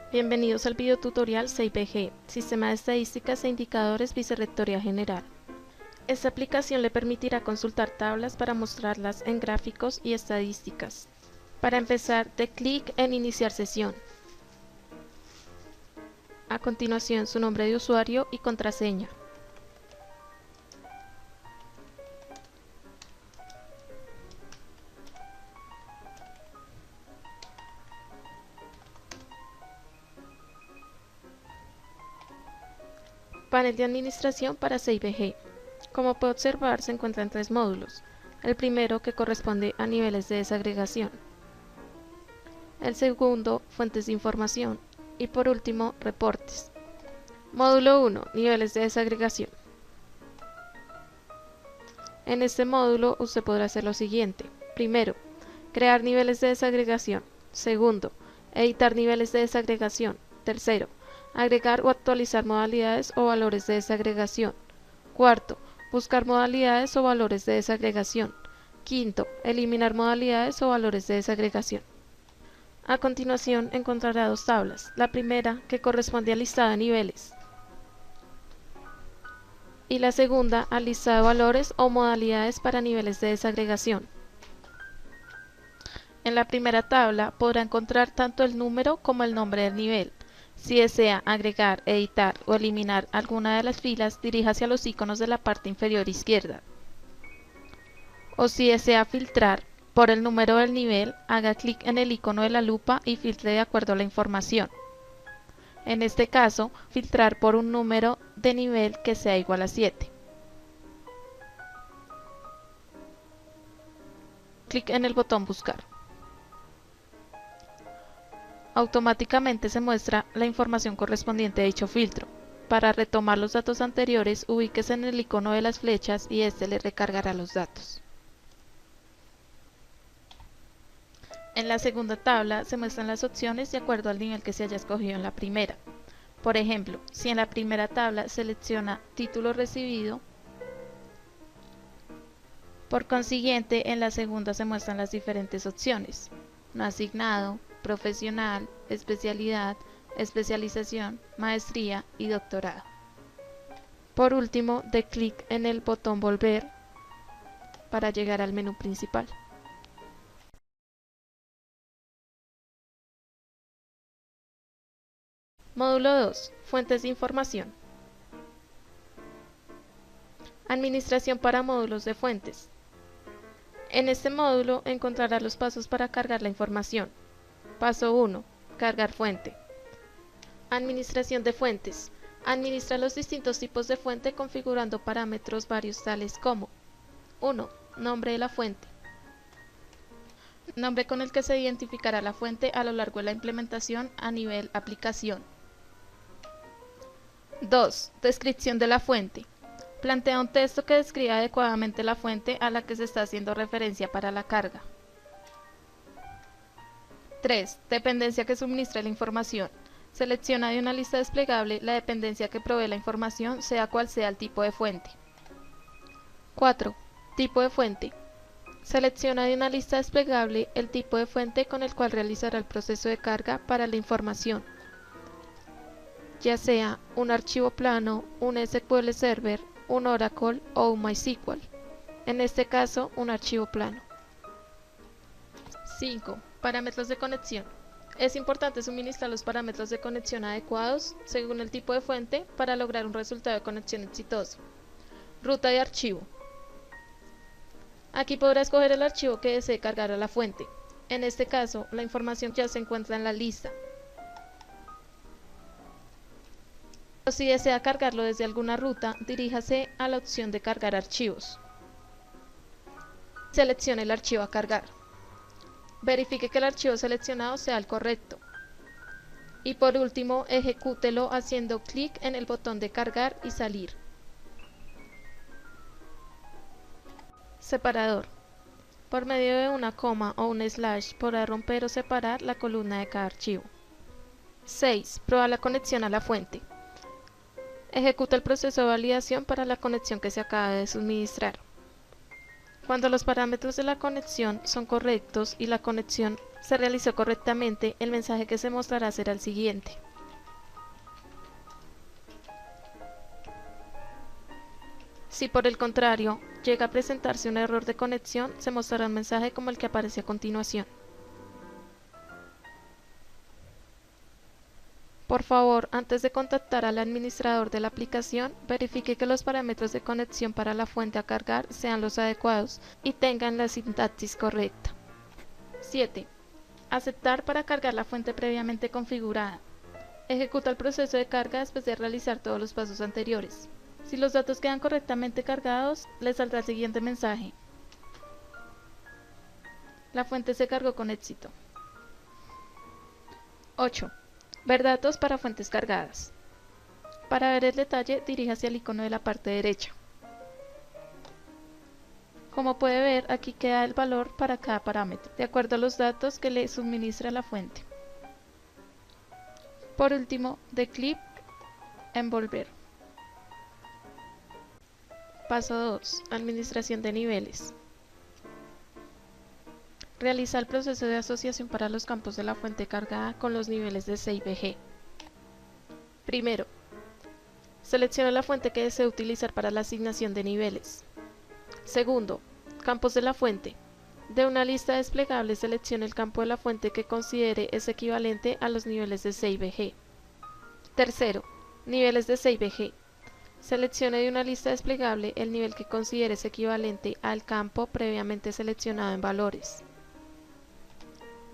Bienvenidos al videotutorial 6BG, Sistema de Estadísticas e Indicadores Vicerrectoría General. Esta aplicación le permitirá consultar tablas para mostrarlas en gráficos y estadísticas. Para empezar, dé clic en Iniciar sesión. A continuación, su nombre de usuario y contraseña. Panel de administración para 6BG. Como puede observar, se encuentran tres módulos. El primero, que corresponde a niveles de desagregación. El segundo, fuentes de información. Y por último, reportes. Módulo 1, niveles de desagregación. En este módulo usted podrá hacer lo siguiente. Primero, crear niveles de desagregación. Segundo, editar niveles de desagregación. Tercero, agregar o actualizar modalidades o valores de desagregación. Cuarto, buscar modalidades o valores de desagregación. Quinto, eliminar modalidades o valores de desagregación. A continuación encontrará dos tablas. La primera, que corresponde al listado de niveles, y la segunda, al listado de valores o modalidades para niveles de desagregación. En la primera tabla podrá encontrar tanto el número como el nombre del nivel. Si desea agregar, editar o eliminar alguna de las filas, diríjase a los iconos de la parte inferior izquierda. O si desea filtrar por el número del nivel, haga clic en el icono de la lupa y filtre de acuerdo a la información. En este caso, filtrar por un número de nivel que sea igual a 7. Clic en el botón Buscar. Automáticamente se muestra la información correspondiente a dicho filtro. Para retomar los datos anteriores, ubíquese en el icono de las flechas y este le recargará los datos. En la segunda tabla se muestran las opciones de acuerdo al nivel que se haya escogido en la primera. Por ejemplo, si en la primera tabla selecciona título recibido, por consiguiente en la segunda se muestran las diferentes opciones: no asignado, profesional, especialidad, especialización, maestría y doctorado. Por último, dé clic en el botón Volver para llegar al menú principal. Módulo 2. Fuentes de información. Administración para módulos de fuentes. En este módulo encontrará los pasos para cargar la información. Paso 1. Cargar fuente. Administración de fuentes. Administra los distintos tipos de fuente configurando parámetros varios tales como: 1. Nombre de la fuente. Nombre con el que se identificará la fuente a lo largo de la implementación a nivel aplicación. 2. Descripción de la fuente. Plantea un texto que describa adecuadamente la fuente a la que se está haciendo referencia para la carga. 3. Dependencia que suministra la información. Selecciona de una lista desplegable la dependencia que provee la información, sea cual sea el tipo de fuente. 4. Tipo de fuente. Selecciona de una lista desplegable el tipo de fuente con el cual realizará el proceso de carga para la información, ya sea un archivo plano, un SQL Server, un Oracle o un MySQL. En este caso, un archivo plano. 5. Parámetros de conexión. Es importante suministrar los parámetros de conexión adecuados según el tipo de fuente para lograr un resultado de conexión exitoso. Ruta de archivo. Aquí podrá escoger el archivo que desee cargar a la fuente. En este caso, la información ya se encuentra en la lista. Si desea cargarlo desde alguna ruta, diríjase a la opción de cargar archivos. Seleccione el archivo a cargar. Verifique que el archivo seleccionado sea el correcto. Y por último, ejecútelo haciendo clic en el botón de cargar y salir. Separador. Por medio de una coma o un slash podrá romper o separar la columna de cada archivo. 6. Prueba la conexión a la fuente. Ejecuta el proceso de validación para la conexión que se acaba de suministrar. Cuando los parámetros de la conexión son correctos y la conexión se realizó correctamente, el mensaje que se mostrará será el siguiente. Si por el contrario llega a presentarse un error de conexión, se mostrará un mensaje como el que aparece a continuación. Por favor, antes de contactar al administrador de la aplicación, verifique que los parámetros de conexión para la fuente a cargar sean los adecuados y tengan la sintaxis correcta. 7. Aceptar para cargar la fuente previamente configurada. Ejecuta el proceso de carga después de realizar todos los pasos anteriores. Si los datos quedan correctamente cargados, le saldrá el siguiente mensaje. La fuente se cargó con éxito. 8. Ver datos para fuentes cargadas. Para ver el detalle, diríjase al icono de la parte derecha. Como puede ver, aquí queda el valor para cada parámetro, de acuerdo a los datos que le suministra la fuente. Por último, dé clic en Volver. Paso 2. Administración de niveles. Realiza el proceso de asociación para los campos de la fuente cargada con los niveles de CIVG. Primero, selecciona la fuente que desea utilizar para la asignación de niveles. Segundo, campos de la fuente. De una lista desplegable, seleccione el campo de la fuente que considere es equivalente a los niveles de CIVG. Tercero, niveles de CIVG. Seleccione de una lista desplegable el nivel que considere es equivalente al campo previamente seleccionado en valores.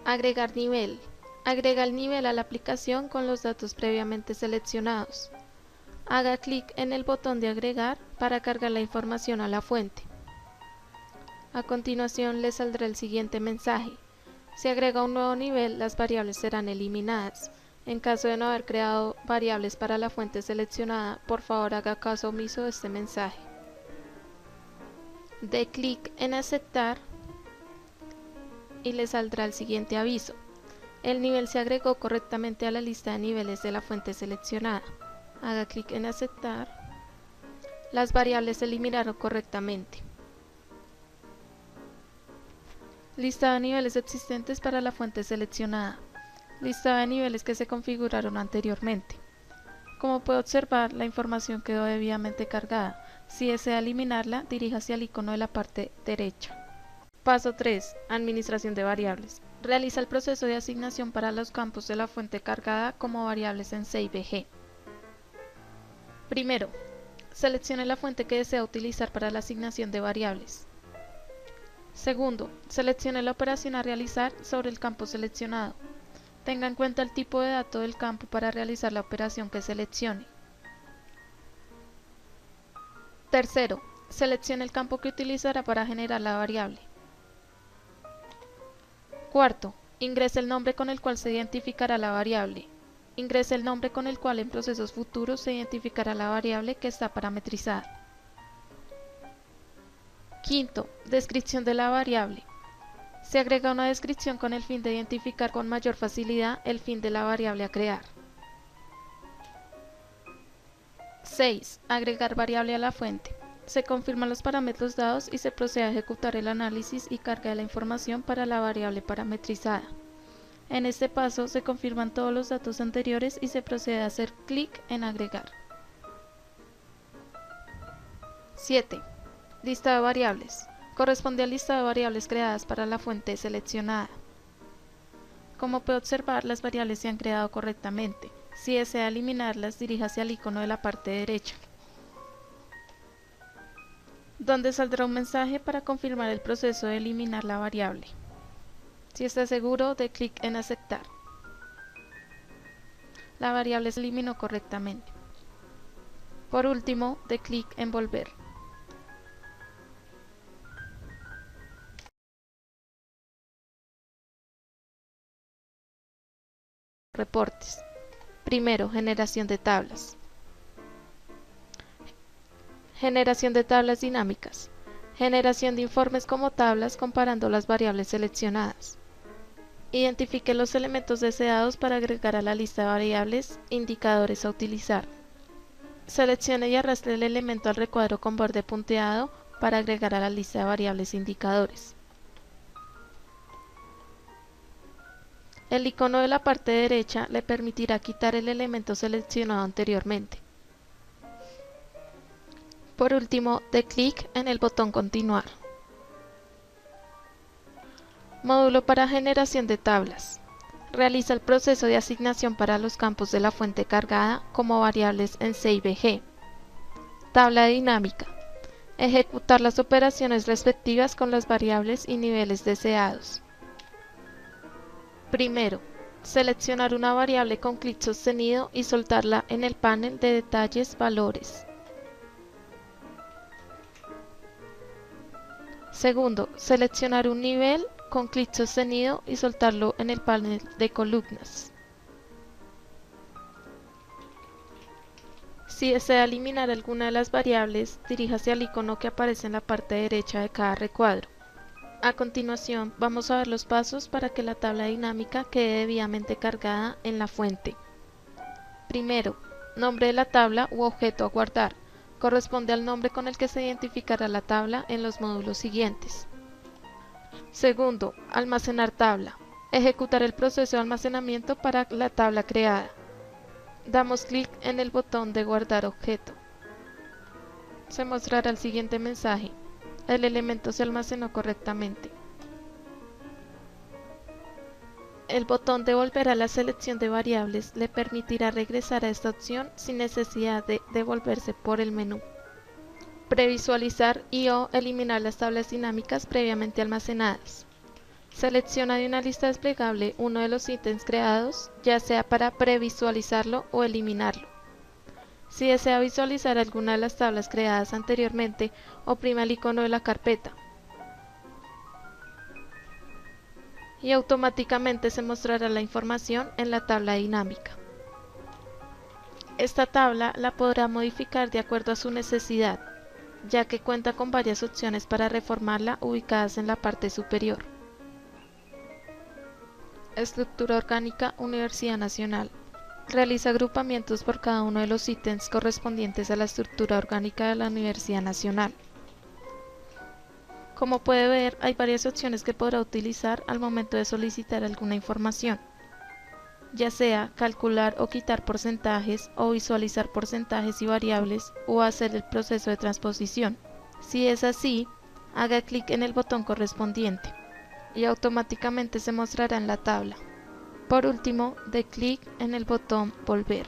Agregar nivel. Agrega el nivel a la aplicación con los datos previamente seleccionados. Haga clic en el botón de agregar para cargar la información a la fuente. A continuación le saldrá el siguiente mensaje. Si agrega un nuevo nivel, las variables serán eliminadas. En caso de no haber creado variables para la fuente seleccionada, por favor haga caso omiso de este mensaje. Dé clic en aceptar y le saldrá el siguiente aviso. El nivel se agregó correctamente a la lista de niveles de la fuente seleccionada. Haga clic en aceptar. Las variables se eliminaron correctamente. Lista de niveles existentes para la fuente seleccionada. Lista de niveles que se configuraron anteriormente. Como puede observar, la información quedó debidamente cargada. Si desea eliminarla, diríjase al icono de la parte derecha. Paso 3. Administración de variables. Realiza el proceso de asignación para los campos de la fuente cargada como variables en CIVG. Primero, seleccione la fuente que desea utilizar para la asignación de variables. Segundo, seleccione la operación a realizar sobre el campo seleccionado. Tenga en cuenta el tipo de dato del campo para realizar la operación que seleccione. Tercero, seleccione el campo que utilizará para generar la variable. Cuarto, ingrese el nombre con el cual se identificará la variable. Ingrese el nombre con el cual en procesos futuros se identificará la variable que está parametrizada. Quinto, descripción de la variable. Se agrega una descripción con el fin de identificar con mayor facilidad el fin de la variable a crear. 6. Agregar variable a la fuente. Se confirman los parámetros dados y se procede a ejecutar el análisis y carga de la información para la variable parametrizada. En este paso se confirman todos los datos anteriores y se procede a hacer clic en agregar. 7. Lista de variables. Corresponde al lista de variables creadas para la fuente seleccionada. Como puede observar, las variables se han creado correctamente. Si desea eliminarlas, diríjase al icono de la parte derecha, donde saldrá un mensaje para confirmar el proceso de eliminar la variable. Si está seguro, dé clic en aceptar. La variable se eliminó correctamente. Por último, dé clic en volver. Reportes. Primero, generación de tablas. Generación de tablas dinámicas. Generación de informes como tablas comparando las variables seleccionadas. Identifique los elementos deseados para agregar a la lista de variables, indicadores a utilizar. Seleccione y arrastre el elemento al recuadro con borde punteado para agregar a la lista de variables e indicadores. El icono de la parte derecha le permitirá quitar el elemento seleccionado anteriormente. Por último, dé clic en el botón Continuar. Módulo para generación de tablas. Realiza el proceso de asignación para los campos de la fuente cargada como variables en CIBG. Tabla dinámica. Ejecutar las operaciones respectivas con las variables y niveles deseados. Primero, seleccionar una variable con clic sostenido y soltarla en el panel de detalles valores. Segundo, seleccionar un nivel con clic sostenido y soltarlo en el panel de columnas. Si desea eliminar alguna de las variables, diríjase al icono que aparece en la parte derecha de cada recuadro. A continuación, vamos a ver los pasos para que la tabla dinámica quede debidamente cargada en la fuente. Primero, nombre de la tabla u objeto a guardar. Corresponde al nombre con el que se identificará la tabla en los módulos siguientes. Segundo, almacenar tabla. Ejecutar el proceso de almacenamiento para la tabla creada. Damos clic en el botón de guardar objeto. Se mostrará el siguiente mensaje. El elemento se almacenó correctamente. El botón de volver a la selección de variables le permitirá regresar a esta opción sin necesidad de devolverse por el menú. Previsualizar y/o eliminar las tablas dinámicas previamente almacenadas. Selecciona de una lista desplegable uno de los ítems creados, ya sea para previsualizarlo o eliminarlo. Si desea visualizar alguna de las tablas creadas anteriormente, oprima el icono de la carpeta y automáticamente se mostrará la información en la tabla dinámica. Esta tabla la podrá modificar de acuerdo a su necesidad, ya que cuenta con varias opciones para reformarla ubicadas en la parte superior. Estructura orgánica Universidad Nacional. Realiza agrupamientos por cada uno de los ítems correspondientes a la estructura orgánica de la Universidad Nacional. Como puede ver, hay varias opciones que podrá utilizar al momento de solicitar alguna información, ya sea calcular o quitar porcentajes o visualizar porcentajes y variables o hacer el proceso de transposición. Si es así, haga clic en el botón correspondiente y automáticamente se mostrará en la tabla. Por último, dé clic en el botón Volver.